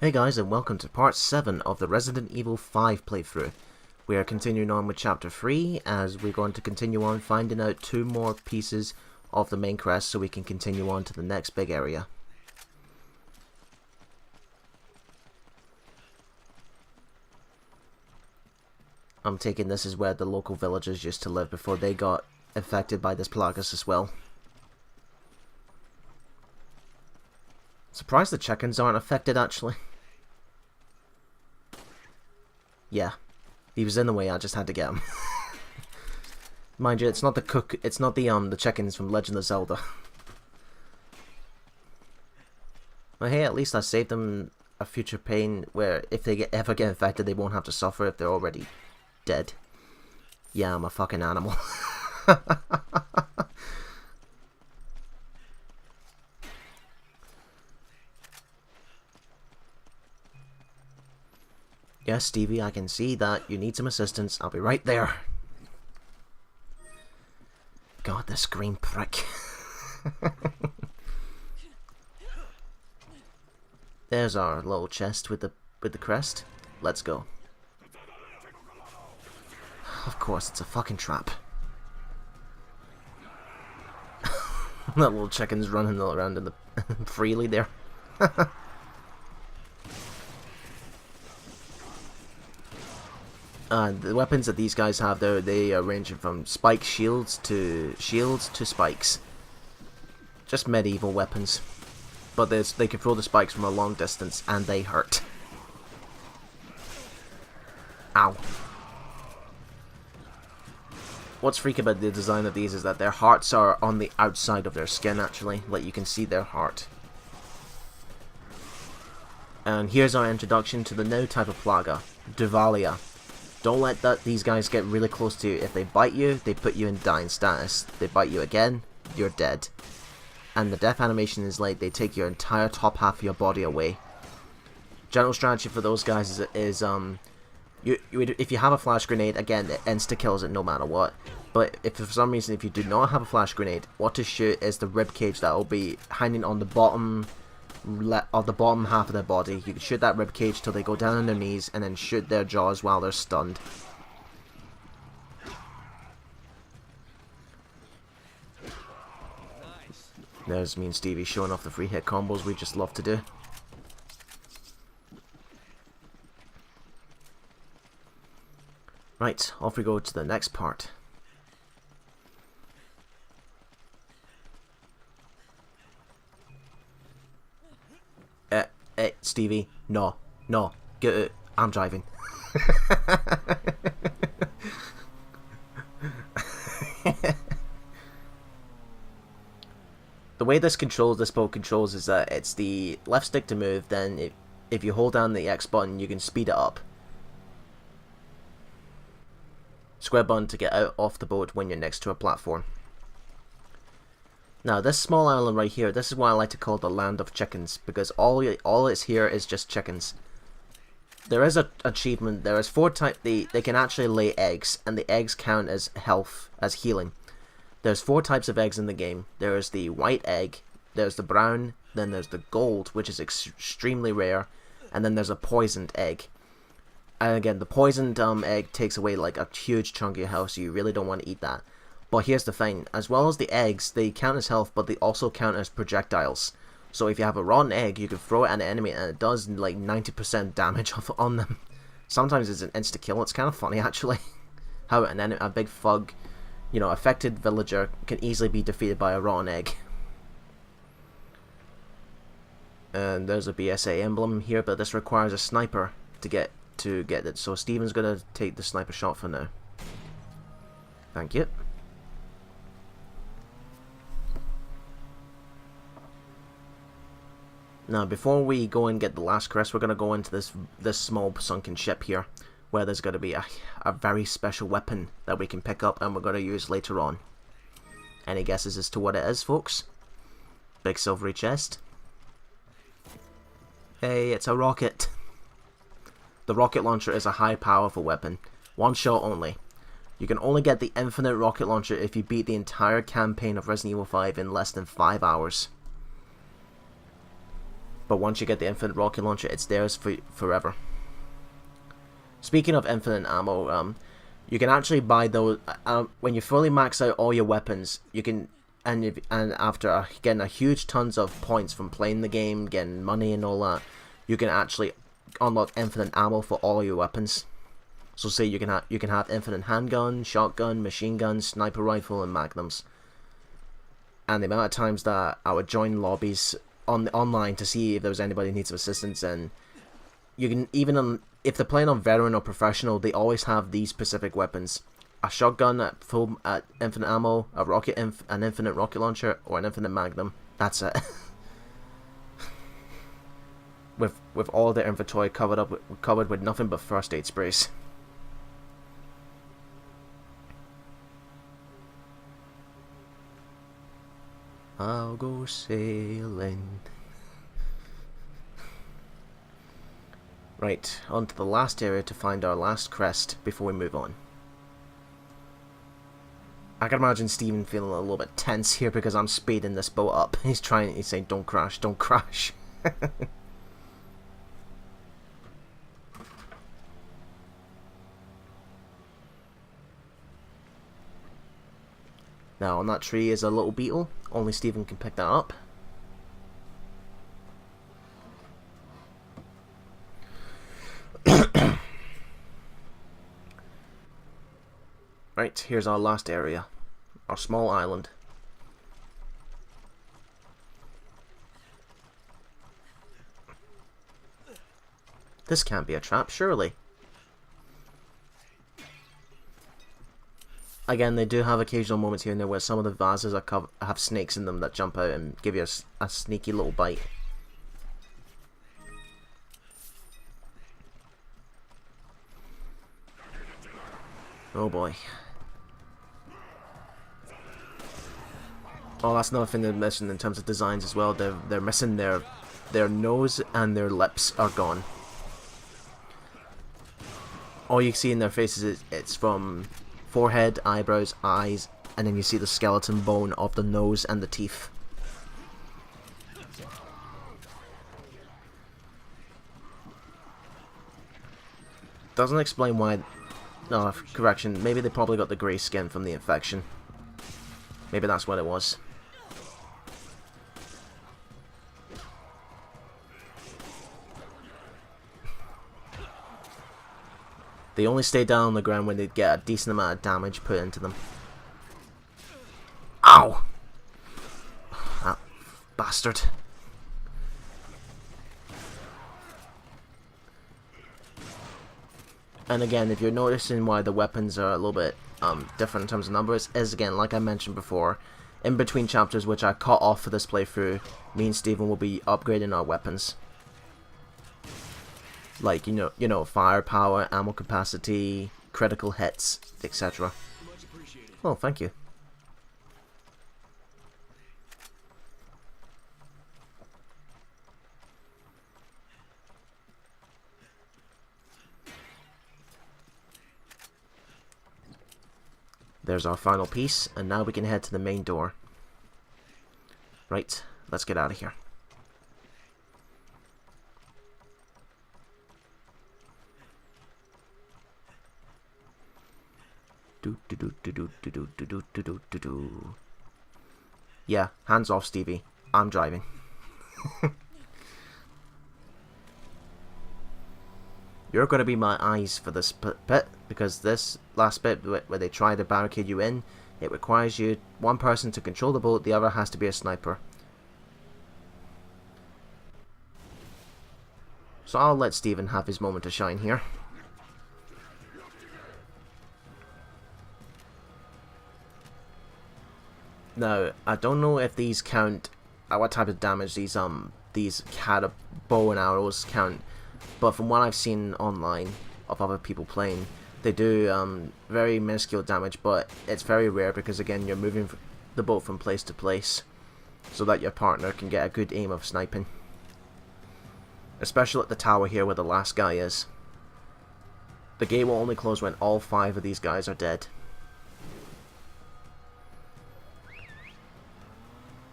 Hey guys, and welcome to part 7 of the Resident Evil 5 playthrough. We are continuing on with chapter 3 as we're going to continue on finding out 2 more pieces of the main crest so we can continue on to the next big area. I'm taking this as where the local villagers used to live before they got affected by this plagas as well. Surprised the chickens aren't affected actually. Yeah, he was in the way, I just had to get him. Mind you, it's not the chickens from Legend of Zelda. But hey, at least I saved them a future pain where if they ever get infected, they won't have to suffer if they're already dead. Yeah, I'm a fucking animal. Yes, Stevie, I can see that. You need some assistance. I'll be right there. God, this green prick. There's our little chest with the crest. Let's go. Of course, it's a fucking trap. That little chicken's running around in the freely there. The weapons that these guys have, though, they are ranging from spike shields to spikes. Just medieval weapons. But they can throw the spikes from a long distance, and they hurt. Ow. What's freaky about the design of these is that their hearts are on the outside of their skin, actually. Like, you can see their heart. And here's our introduction to the new type of plaga, Duvalia. Don't let these guys get really close to you. If they bite you, they put you in dying status. They bite you again, you're dead. And the death animation is like they take your entire top half of your body away. General strategy for those guys is if you have a flash grenade, again, it insta-kills it no matter what. But if for some reason, if you do not have a flash grenade, what to shoot is the ribcage that will be hanging on the bottom half of their body. You can shoot that ribcage till they go down on their knees and then shoot their jaws while they're stunned. There's me and Stevie showing off the free hit combos we just love to do. Right, off we go to the next part. Stevie, no, get it, I'm driving. The way this boat controls is that it's the left stick to move, then if you hold down the X button you can speed it up. Square button to get out off the boat when you're next to a platform. Now this small island right here, this is what I like to call the land of chickens, because all it's here is just chickens. There is an achievement, there is 4 types, they can actually lay eggs, and the eggs count as health, as healing. There's 4 types of eggs in the game. There is the white egg, there's the brown, then there's the gold, which is extremely rare, and then there's a poisoned egg. And again, the poisoned egg takes away like a huge chunk of your health, so you really don't want to eat that. But here's the thing, as well as the eggs, they count as health, but they also count as projectiles. So if you have a rotten egg, you can throw it at an enemy and it does like 90% damage on them. Sometimes it's an insta-kill, it's kind of funny actually. How a big thug, affected villager can easily be defeated by a rotten egg. And there's a BSA emblem here, but this requires a sniper to get it. So Steven's gonna take the sniper shot for now. Thank you. Now, before we go and get the last crest, we're going to go into this small sunken ship here, where there's going to be a very special weapon that we can pick up and we're going to use later on. Any guesses as to what it is, folks? Big silvery chest. Hey, it's a rocket. The rocket launcher is a high powerful weapon. One shot only. You can only get the infinite rocket launcher if you beat the entire campaign of Resident Evil 5 in less than 5 hours. But once you get the infinite rocket launcher, it's theirs for forever. Speaking of infinite ammo, you can actually buy those when you fully max out all your weapons. You can, and after getting a huge tons of points from playing the game, getting money and all that, you can actually unlock infinite ammo for all your weapons. So say you can have infinite handgun, shotgun, machine gun, sniper rifle, and magnums. And the amount of times that I would join lobbies online to see if there was anybody who needs assistance, and you can even if they're playing on veteran or professional, they always have these specific weapons: a shotgun at infinite ammo, an infinite rocket launcher, or an infinite magnum. That's it. with all their inventory covered with nothing but first aid sprays. I'll go sailing. Right, on to the last area to find our last crest before we move on. I can imagine Steven feeling a little bit tense here because I'm speeding this boat up. He's saying, don't crash, don't crash. Now, on that tree is a little beetle. Only Steven can pick that up. Right, here's our last area. Our small island. This can't be a trap, surely. Again, they do have occasional moments here and there where some of the vases have snakes in them that jump out and give you a sneaky little bite. Oh boy. Oh, that's another thing they're missing in terms of designs as well. They're missing their nose and their lips are gone. All you see in their faces is it's from forehead, eyebrows, eyes, and then you see the skeleton bone of the nose and the teeth. Doesn't explain why. No, correction. Maybe they probably got the grey skin from the infection. Maybe that's what it was. They only stay down on the ground when they get a decent amount of damage put into them. Ow! That bastard. And again, if you're noticing why the weapons are a little bit different in terms of numbers, is again, like I mentioned before, in between chapters which I cut off for this playthrough, me and Steven will be upgrading our weapons. Like, you know, firepower, ammo capacity, critical hits, etc. Oh, thank you. There's our final piece, and now we can head to the main door. Right, let's get out of here. Yeah, hands off, Stevie. I'm driving. You're going to be my eyes for this bit, because this last bit where they try to barricade you in, it requires one person to control the boat, the other has to be a sniper. So I'll let Steven have his moment to shine here. Now, I don't know if these count, what type of damage these bow and arrows count, but from what I've seen online of other people playing, they do very minuscule damage, but it's very rare because again you're moving the boat from place to place so that your partner can get a good aim of sniping. Especially at the tower here where the last guy is. The gate will only close when all 5 of these guys are dead.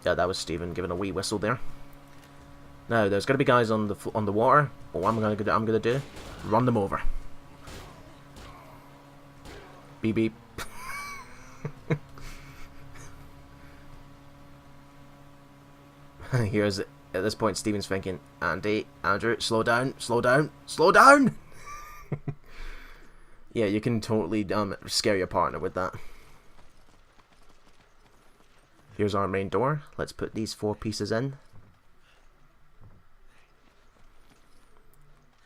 Yeah, that was Steven giving a wee whistle there. Now, there's gonna be guys on the water. But what I'm gonna do, run them over. Beep beep. Here's at this point, Steven's thinking, Andrew, slow down, slow down, slow down. Yeah, you can totally scare your partner with that. Here's our main door. Let's put these 4 pieces in.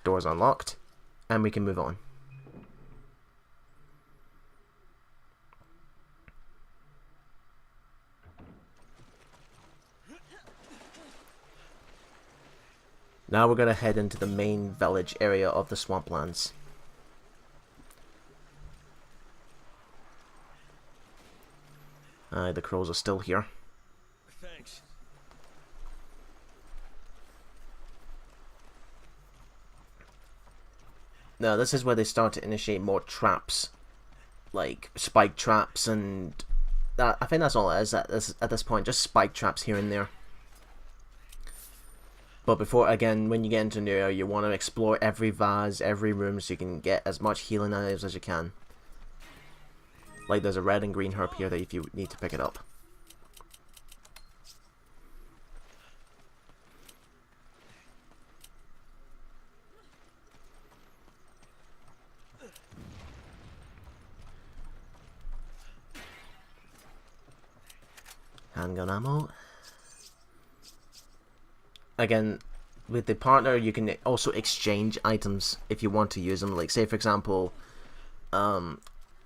Door's unlocked, and we can move on. Now we're going to head into the main village area of the Swamplands. The crows are still here. Thanks. Now this is where they start to initiate more traps, like spike traps, and that, I think that's all it is at this point, just spike traps here and there. But before, again, when you get into an area, you want to explore every vase, every room, so you can get as much healing items as you can. Like there's a red and green herb here that if you need to pick it up. Handgun ammo. Again, with the partner, you can also exchange items if you want to use them. Like, say for example,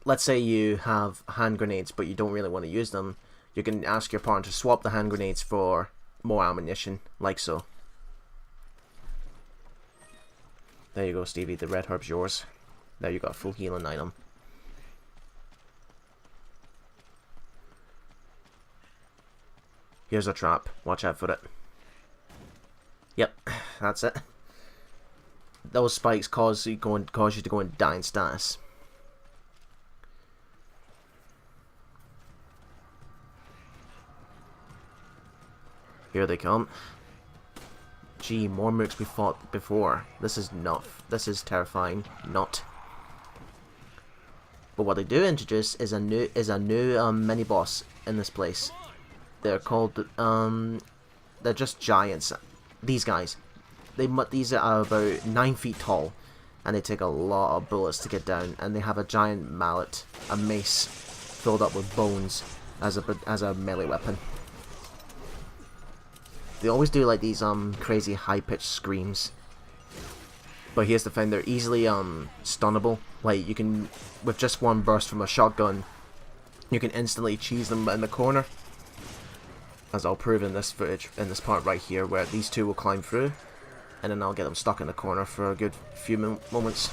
let's say you have hand grenades, but you don't really want to use them. You can ask your partner to swap the hand grenades for more ammunition, like so. There you go, Stevie. The red herb's yours. There you got a full healing item. Here's a trap. Watch out for it. Yep, that's it. Those spikes cause you to go in dying status. Here they come. Gee, more mooks we fought before. This is not. This is terrifying. Not. But what they do introduce is a new mini boss in this place. They're called they're just giants. These guys, these are about 9 feet tall, and they take a lot of bullets to get down. And they have a giant mallet, a mace, filled up with bones as a melee weapon. They always do like these crazy high-pitched screams. But here's the thing: they're easily stunnable. Like you can, with just one burst from a shotgun, you can instantly cheese them in the corner. As I'll prove in this footage, in this part right here, where these two will climb through, and then I'll get them stuck in the corner for a good few moments.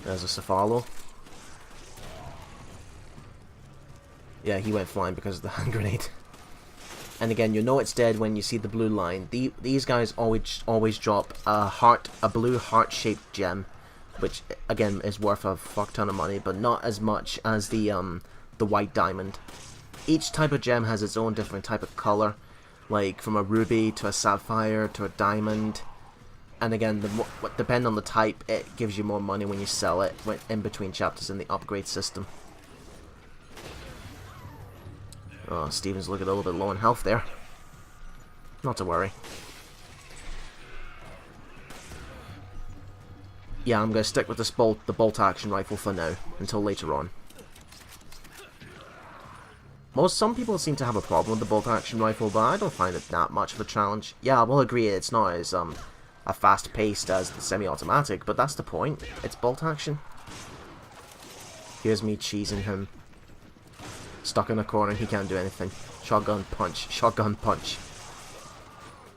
There's a Cephalo. Yeah, he went flying because of the hand grenade. And again, you know it's dead when you see the blue line. These guys always drop a blue heart-shaped gem, which again is worth a fuck ton of money, but not as much as the white diamond. Each type of gem has its own different type of color, like from a ruby to a sapphire to a diamond. And again, depending on the type, it gives you more money when you sell it in between chapters in the upgrade system. Oh, Steven's looking a little bit low on health there. Not to worry. Yeah, I'm going to stick with the bolt action rifle for now, until later on. Some people seem to have a problem with the bolt action rifle, but I don't find it that much of a challenge. Yeah, I will agree it's not as a fast paced as the semi-automatic, but that's the point. It's bolt action. Here's me cheesing him. Stuck in a corner, he can't do anything. Shotgun punch, shotgun punch.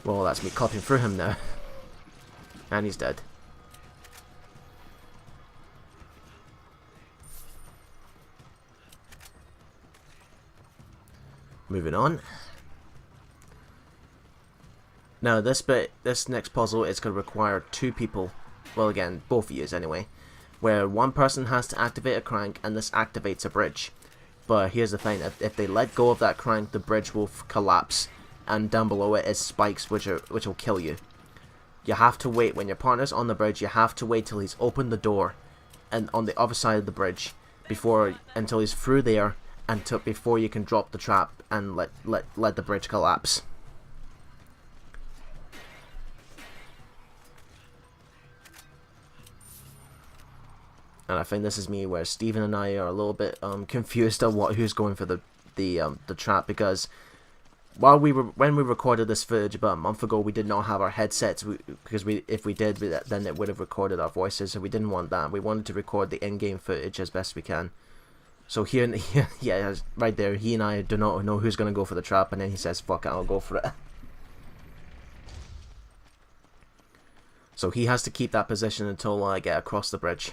Well, that's me cutting through him now. And he's dead. Moving on. Now this next puzzle is going to require 2 people. Well, again, both of you anyway. Where one person has to activate a crank, and this activates a bridge. But here's the thing: if they let go of that crank, the bridge will collapse, and down below it is spikes which will kill you. You have to wait when your partner's on the bridge. You have to wait till he's opened the door, and on the other side of the bridge, until he's through there, and before you can drop the trap and let the bridge collapse. And I think this is me where Steven and I are a little bit confused on who's going for the trap, because when we recorded this footage about a month ago, we did not have our headsets, because if we did, then it would have recorded our voices, so we didn't want that. We wanted to record the in-game footage as best we can. So here, yeah, right there, he and I do not know who's going to go for the trap, and then he says, fuck it, I'll go for it. So he has to keep that position until I get across the bridge.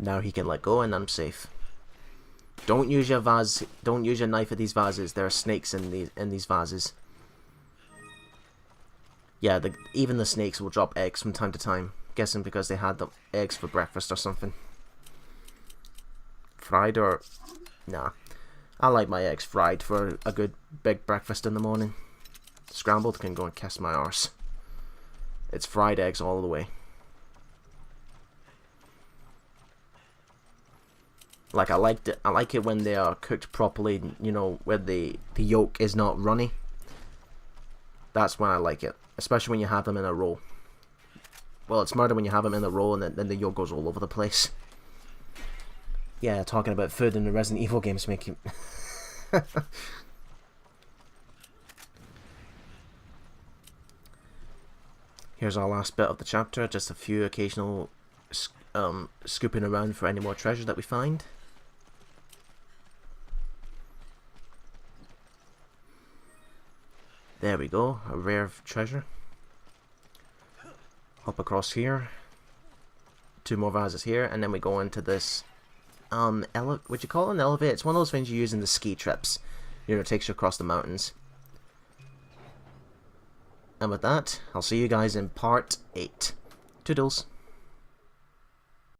Now he can let go and I'm safe. Don't use your vase. Don't use your knife at these vases. There are snakes in these vases. Yeah, even the snakes will drop eggs from time to time. Guessing because they had the eggs for breakfast or something. Fried or nah. I like my eggs fried for a good big breakfast in the morning. Scrambled can go and kiss my arse. It's fried eggs all the way. Like I like it when they are cooked properly, you know, where the yolk is not runny. That's when I like it, especially when you have them in a roll. Well, it's murder when you have them in a roll and then the yolk goes all over the place. Yeah, talking about food in the Resident Evil games make you... Here's our last bit of the chapter, just a few occasional scooping around for any more treasure that we find. There we go, a rare treasure. Hop across here. 2 more vases here, and then we go into this would you call it an elevator? It's one of those things you use in the ski trips. You know, it takes you across the mountains. And with that, I'll see you guys in part 8. Toodles.